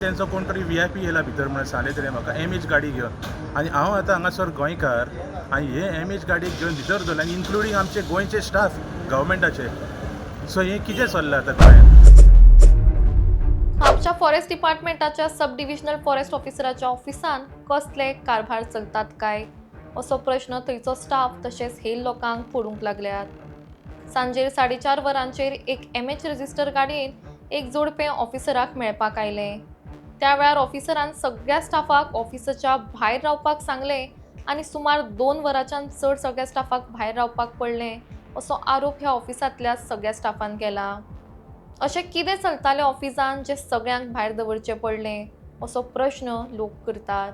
त्यांचो कोण तरी VIP येयला भितर म्हणून सांगले तरी म्हाका MH गाडी घेवन आनी हांव आतां हांगासर गोंयकार आनी हे MH गाडयेक घेवन भितर दवरला आनी इन्क्लुडींग आमचे गोंयचे स्टाफ गव्हर्मेंटाचे. सो हें कितें चल्लां आतां गोंयांत? म्हापशा फॉरेस्ट डिपार्टमेंटाच्या सब डिव्हिजनल फॉरेस्ट ऑफिसराच्या ऑफिसान कसले कारभार चलतात काय असो प्रश्न थंयचो स्टाफ तशेंच हेर लोकांक पडूंक लागल्यात. सांजेर 4:30 वरांचेर एक MH रजिस्टर गाडयेन एक जोडपें ऑफिसराक मेळपाक आयलें. त्या वेळार ऑफिसरान सगळ्या स्टाफाक ऑफिसाच्या भायर रावपाक सांगलें आनी सुमार 2 वरांच्यान चड सगळ्या स्टाफाक भायर रावपाक पडलें असो आरोप ह्या ऑफिसांतल्या सगळ्या स्टाफान केला. अशें कितें चलतालें ऑफिसान जें सगळ्यांक भायर दवरचें पडलें असो प्रश्न लोक करतात.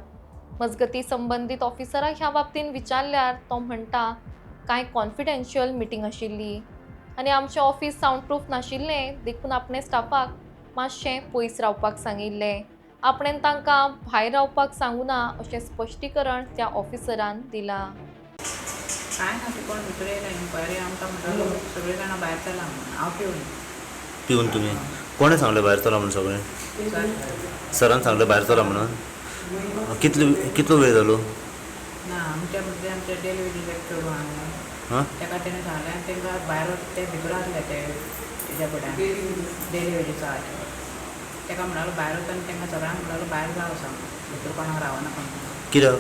मजगतीं संबंदीत ऑफिसराक ह्या बाबतींत विचारल्यार तो म्हणटा कांय कॉन्फिडेन्शियल मिटींग आशिल्ली आनी आमचें ऑफिस सावंड प्रूफ नाशिल्लें देखून आपणे स्टाफाक मातशें पयस रावपाक सांगिल्लें. आपणें तांकां भायर रावपाक सांगुना अशें स्पश्टीकरण त्या ऑफिसरान दिलां. काय ना ते कोण भितर येयला इन्क्वायरी आमकां म्हणटालो सगळीं जाणां भायर चला म्हणून हांव पिवन तुम्ही कोणें सांगलें भायर चला म्हणून? सगळें सरान सांगलें भायर चला म्हणून. कितलो वेळ जालो? ना आमच्या म्हणजे आमचे डेलिव्हरी चेडूं हांगा ताका तेणें सांगलें आनी तांकां भायर ते भितर आसले ते तेज्या फुड्यान डेलिव्हरीचो आसा ताका म्हणटालो भायर वता आनी तांकां सगळ्यांक म्हणटालो भायर जावं सांग भितर कोणाक रावनाका म्हणून. कित्याक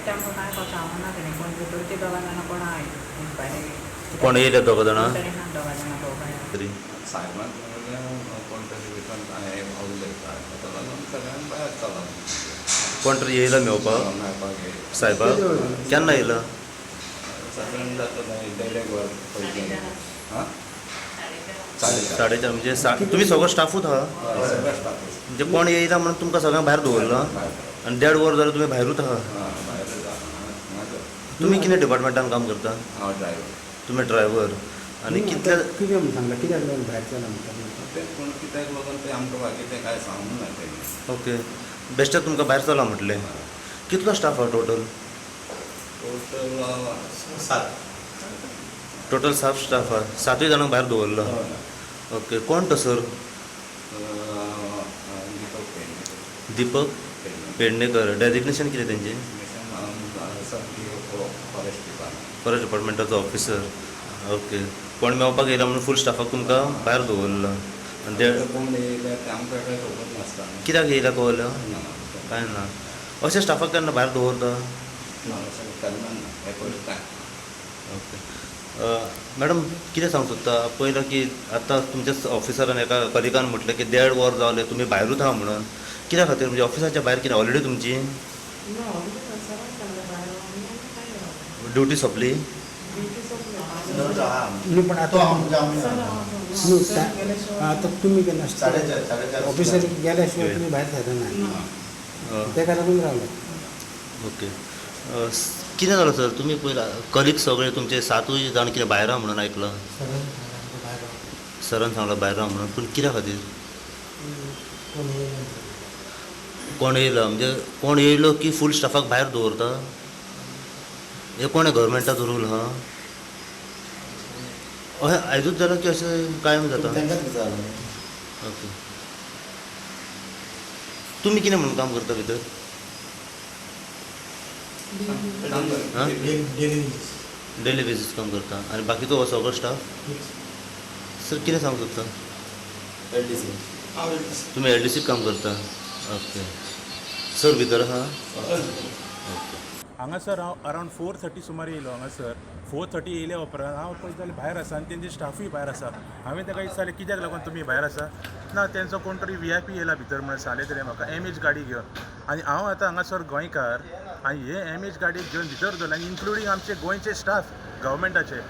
ते आमकां कांय सांगना तेणें कोण भितर ते दोगां जाणां कोण आहाय इन्क्वायरी कोण येयले दोग जाणां? दोगां जाणां पळोवपाक तरी सायबान कोणतरी भितर उलयता ताका लागून सगळ्यांक भायर चला कोण तरी येयला मेळपाक मेळपाक येयला. साहेबाक? केन्ना येयला? साधारण जाता देडेक वर पयलीं. हां 4:30 म्हणजे तुम्ही सगळो स्टाफूच आहा? सगळ्या स्टाफ म्हणजे कोण येयला म्हणून तुमकां सगळ्यांक भायर दवरला आनी 1.5 वर जाल्यार तुमी भायरूच आहा? भायर तुमी कितें डिपार्टमेंटान काम करता? हांव ड्रायव्हर. तुमी ड्रायव्हर आनी कितले कितें म्हणून सांगला कित्याक लागून भायर चला म्हणटा? ते पूण कित्याक लागून ते आमकां बाकी ते कांय सांगूंक ना तेणी. ओके बेश्टेच तुमकां भायर चला म्हटलें. कितलो स्टाफ आहा टोटल? टोटल 7. टोटल 7 स्टाफ आहा. 7 जाणांक भायर दवरला. ओके कोण तो सर? दीपक पेडणेकर. डेजिग्नेशन कितें तेंचें? Forest डिपार्टमेंटाचो officer. ओके कोण मेळपाक येयला म्हणून फूल स्टाफाक तुमकां भायर दवरला आनी ते कोण येयले ते आमकां कांय खबर नासता. कित्याक येयला कळ्ळें? कांय ना. अशें स्टाफाक केन्ना भायर दवरता? केन्ना ना हें पयलीं कांय. ओके मॅडम कितें सांगूंक सोदता? पयलो की आतां तुमच्या ऑफिसरान एका कलिगान म्हटलें की 1.5 वर जावले तुमी भायरूच आहा म्हणून. कित्या खातीर? म्हणजे ऑफिसाच्या भायर कितें हॉलिडे तुमची? ड्युटी सोंपली? न्हू पण आतां न्हू आतां तुमी केन्ना ऑफिसर गेल्या शिवाय तुमी भायर सरना ताका लागून रावले. ओके कितें जालो सर? तुमी पयला कलीग सगळे तुमचे 7 जाण कितें भायर आहा म्हणून आयकलां? सरान सांगलां भायर राव म्हणून. पूण कित्या खातीर? कोण येयला म्हणजे कोण येयलो की फूल स्टाफाक भायर दवरता? हे कोणें गव्हर्मेंटाचो रूल आहा? अशें आयजूच जालां की अशें कायम जाता? ओके तुमी कितें म्हणून काम करता भितर? डेली बेसीस काम करता आनी बाकीचो हो सगळो स्टाफ? सर कितें सांगूंक सोदता? तुमी LDC काम करता? ओके सर भितर आहा? हांगासर हांव अरावंड 4:30 सुमार येयलो हांगासर. 4:30 येयले उपरांत हांव पळयत जाल्यार भायर आसा आनी तेंचे स्टाफूय भायर आसा. हांवें ताका विचारलें कित्याक लागून तुमी भायर आसा? ना तेंचो कोण तरी VIP येयला भितर म्हणून सांगले तरी म्हाका MH गाडी घेवन आनी हांव आतां हांगासर गोंयकार आनी हे MH गाडयेक घेवन भितर दवरला आनी इन्क्लुडींग आमचे गोंयचे स्टाफ गव्हर्मेंटाचे.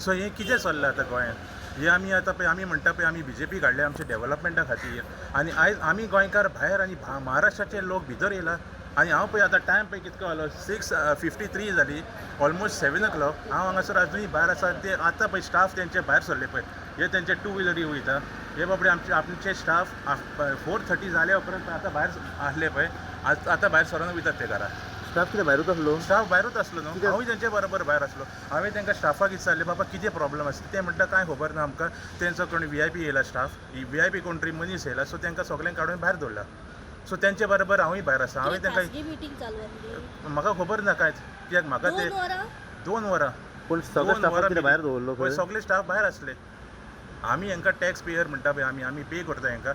सो हें कितें चल्लां आतां गोंयांत? हे आमी आतां पळय आमी म्हणटा पळय आमी BJP काडले आमच्या डेव्हलपमेंटा खातीर आनी आयज आमी गोंयकार भायर आनी महाराष्ट्राचे लोक भितर येयला आनी हांव पळय आतां टायम पळय कितको जालो 6:53 जाली ऑलमोस्ट 7 o'clock. हांव हांगासर आजुनूय भायर आसा. ते आतां पळय स्टाफ तेंचे भायर सरले पळय हे तेंचे 2 व्हिलरी वयता हे बाबडे आमचे स्टाफ 4:30 जाले उपरांत आतां भायर आसले पळय आतां भायर सरोन वयतात ते घरा. स्टाफ कितें भायरूच आसलो? स्टाफ भायरूच असलो न्हू, हांवूय तेंचे बरोबर भायर आसलो. हांवें तांकां स्टाफाक विचारलें बाबा कितें प्रॉब्लम आसा. ते म्हणटा कांय खबर ना आमकां, तेंचो कोणी VIP येयला स्टाफ, VIP कोण तरी मनीस येयला, सो तांकां सगळ्यांक काडून भायर दवरला. सो तेंचे बरोबर हांवूय भायर आसा. हांवें तांकां मीटिंग चालू आहे म्हाका खबर ना कांयच, कित्याक म्हाका ते 2 वरां पूण सगळे स्टाफाक कितें भायर दवरलो पळय, खंय? सगळे स्टाफ भायर आसले. आमी हांकां टॅक्स पेयर म्हणटा पळय, आमी पे करता हांकां.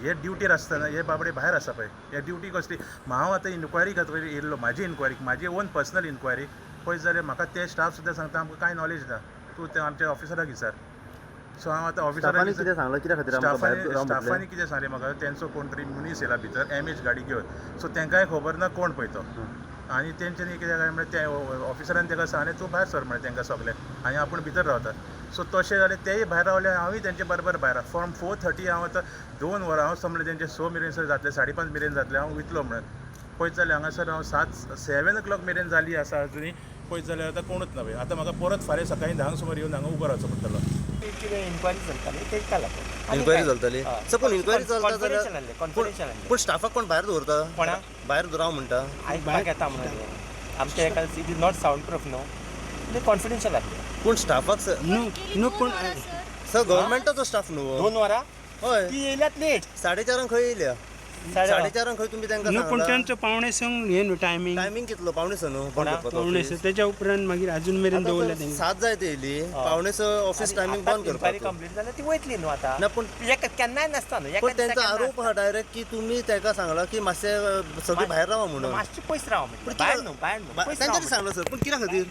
हे ड्युटीर आसतना हे बाबडे भायर आसा पळय, हे ड्युटी कसली. हांव आतां इन्क्वायरी खातीर येयल्लो, म्हाजी इन्क्वायरी, म्हाजी ओन पर्सनल इन्क्वायरी पळय जाल्यार म्हाका ते स्टाफ सुद्दां सांगता आमकां कांय नॉलेज ना, तूं ते आमच्या ऑफिसराक विचार. सो हांव आतां स्टाफांनी कितें सांगलां कित्या खातीर आमकां भायर राव म्हटलें? स्टाफांनी कितें सांगलें म्हाका, तेंचो कोण तरी मनीस येयला भितर MH गाडी घेवन. सो तांकांय खबर ना कोण पळय तो. आनी तेंच्यांनी कितें काय म्हणल्यार ते ऑफिसरान ताका सांगलें तूं भायर सर म्हळें तांकां सगळ्यांक, आनी आपूण भितर रावता. सो तशें जालें, तेय भायर रावले, हांवूय तेंचे बरोबर भायर. फ्रॉम 4:30 हांव आतां 2 वरां हांव समलें तेंचे 6 मेरेन सर जातले, 5:30 मेरेन जातले हांव वयतलो म्हणून. पळयत जाल्यार हांगासर हांव 7 o'clock मेरेन जाली आसा अजुनी. पळयत जाल्यार आतां कोणूच ना पळय. आतां म्हाका परत फाल्यां सकाळीं 10 सुमार येवन हांगा उबो रावचो पडटलो. इन्क्वायरी चलताली ते लागून इन्क्वायरी चलताली. सर पूण इन्क्वायरी चलता कॉन्फिडेन्शियल जाल्यार कॉन्फिडेन्शियल पूण स्टाफाक कोण भायर दवरता? कोणाक? भायर राव म्हणटा. आयकपाक येता म्हणून आमच्या एका it is not sound proof न्हू, ते कॉन्फिडेन्शियल आसले. पूण स्टाफाक न्हू पूण सर गव्हर्मेंटाचो स्टाफ न्हू? 2 वरां हय, ती येयल्यात लेट 4:30 खंय येयल्या? 4:30 खंय तुमी तांकां न्हू पूण सांगला? तेंचो पावणे संग हे न्हू टायमींग टायमींग कितलो? 5:30 न्हू? पावणे स तेच्या उपरांत मागीर अजून मेरेन दवरल्या तेंनी. 7 जाय ते येयली, 5:30 ऑफिस टायमींग बंद इन्क्वायरी करपाक. कंप्लीट जाल्यार ती वयतली न्हू आतां. ना पूण केन्नाय नासता न्हू. पण त्यांचा आरोप हा डायरेक्ट की तुम्ही ताका सांगला की मातशें सगळीं भायर रावा म्हणून. मातशी पयस राव पण म्हणजे कित्याक- भायर न्हू भायर न्हू पयस तांच्यानी राव सांगला सर, पण कित्या खातीर?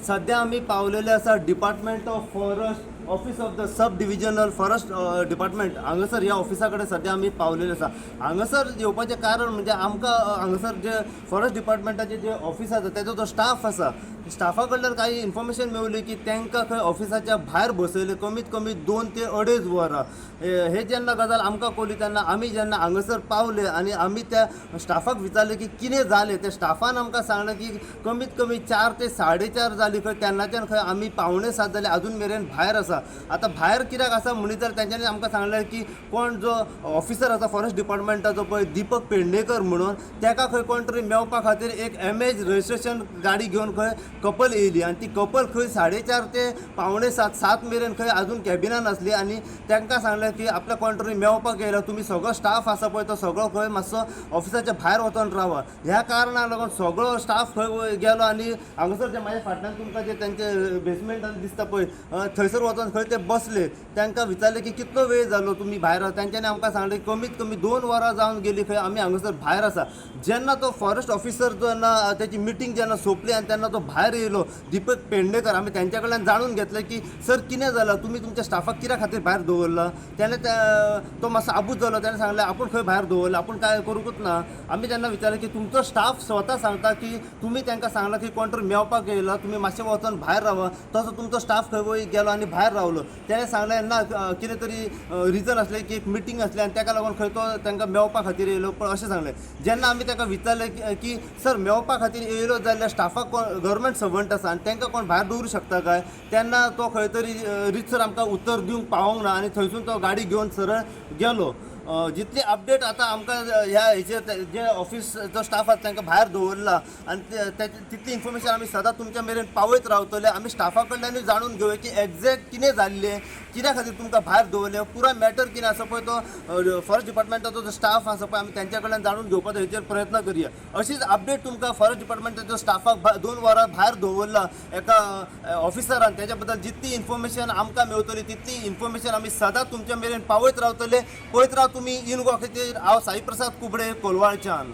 सध्या आमी पावलेले आसा department of forest, office of the sub divisional forest department. हांगासर ह्या ऑफिसा कडेन सध्या आमी पावलेले आसा. हांगासर येवपाचें कारण म्हणजे आमकां हांगासर जे फॉरेस्ट डिपार्टमेंटाचे जे ऑफिस आसा तेजो जो स्टाफ आसा, स्टाफा कडल्यान काही इन्फॉर्मेशन मेवली की तांकां खंय ऑफिसाच्या भायर बसयले कमीत कमी 2 ते 2.5 वरां. हे जेन्ना गजाल आमकां कळली तेन्ना आमी जेन्ना हांगासर पावले आनी आमी त्या स्टाफाक विचारलें की कितें जालें. त्या स्टाफान आमकां सांगलें की कमीत कमी 4 ते 4:30 जाली खंय, तेन्नाच्यान खंय आमी 6:45 जाले अजून मेरेन भायर आसा. आतां भायर कित्याक आसा म्हणली तर तेंच्यांनी आमकां सांगलें की कोण जो ऑफिसर आसा फॉरेस्ट डिपार्टमेंटाचो पळय दीपक पेडणेकर म्हणून, ताका खंय कोण तरी मेवपा खातीर एक MH रजिस्ट्रेशन गाडी घेवन खंय कपल येयली आनी ती कपल खंय 4:30 ते 6:45 मेरेन खंय अजून कॅबिनान आसली. आनी तांकां सांगलें की आपल्या कोण तरी मेवपाक येयला, तुमी सगळो स्टाफ आसा पळय तो सगळो खंय मातसो ऑफिसाच्या भायर वचोन रावा. ह्या कारणाक लागून सगळो स्टाफ खंय गेलो आनी हांगासर जे म्हाज्या फाटल्यान तुमकां जे तेंचे बेसमेंट दिसता पळय थंयसर वचोन खंय ते बसले. तांकां विचारलें की कितलो वेळ जालो तुमी भायर. तांच्यांनी आमकां सांगलें कमीत कमी 2 वरां जावन गेली खंय आमी हांगासर भायर आसा. जेन्ना तो फॉरेस्ट ऑफिसर जेन्ना त्याची मिटींग जेन्ना सोंपली आनी तेन्ना तो भायर येयलो दीपक पेडणेकर, आमी तेंच्या कडल्यान जाणून घेतलें की सर कितें जालां, तुमी तुमच्या स्टाफाक कित्या खातीर भायर दवरला. तेन्ना तो मातसो आबूज जालो. ताणें सांगलें आपूण खंय भायर दवरला, आपूण काय करूंकूच ना. आमी तेन्ना विचारलें की तुमचो स्टाफ स्वता सांगता की तुमी तांकां सांगला की कोण तरी मेवपाक येयला, तुमी मातशें वचोन भायर रावा. तसो तुमचो स्टाफ खंय वयर गेलो आनी भायर रावलो. तेणें सांगलें ना कितें तरी रिजन आसलें की एक मिटींग आसली आनी ताका लागून खंय तो तांकां मेवपा खातीर येयलो. पण अशें सांगलें. जेन्ना आमी ताका विचारलें की सर मेवपा खातीर येयलो जाल्यार स्टाफाक कोण गव्हर्मेंट सर्वंट आसा आनी तांकां कोण भायर दवरूं शकता काय, तेन्ना तो खंय तरी रितसर आमकां उत्तर दिवंक पावोंक ना आनी थंयसून तो गाडी घेवन सरळ गेलो. जितली अपडेट आतां आमकां ह्या हेचेर जे ऑफिसचो स्टाफ आसा तांकां भायर दवरला आनी तितली इन्फॉर्मेशन आमी सदां तुमच्या मेरेन पावयत रावतले. आमी स्टाफा कडल्यानूय जाणून घेवया की एग्जॅक्ट कितें जाल्लें, कित्या खातीर तुमकां भायर दवरलें, पुरा मॅटर कितें आसा पळय तो फॉरेस्ट डिपार्टमेंटाचो जो स्टाफ आसा पळय आमी तेंच्या कडल्यान जाणून घेवपाचो हेचेर प्रयत्न करया. अशीच अपडेट तुमकां फॉरेस्ट डिपार्टमेंटाच्या स्टाफाक 2 वरां भायर दवरला एका ऑफिसरान, तेच्या बद्दल जितली इन्फॉर्मेशन आमकां मेवतली तितली इन्फॉर्मेशन आमी सदां तुमच्या मेरेन पावयत रावतले. पळयत राव तुमी इन गोवा खातीर. हांव साई प्रसाद कुबडे, कोलवाळच्यान.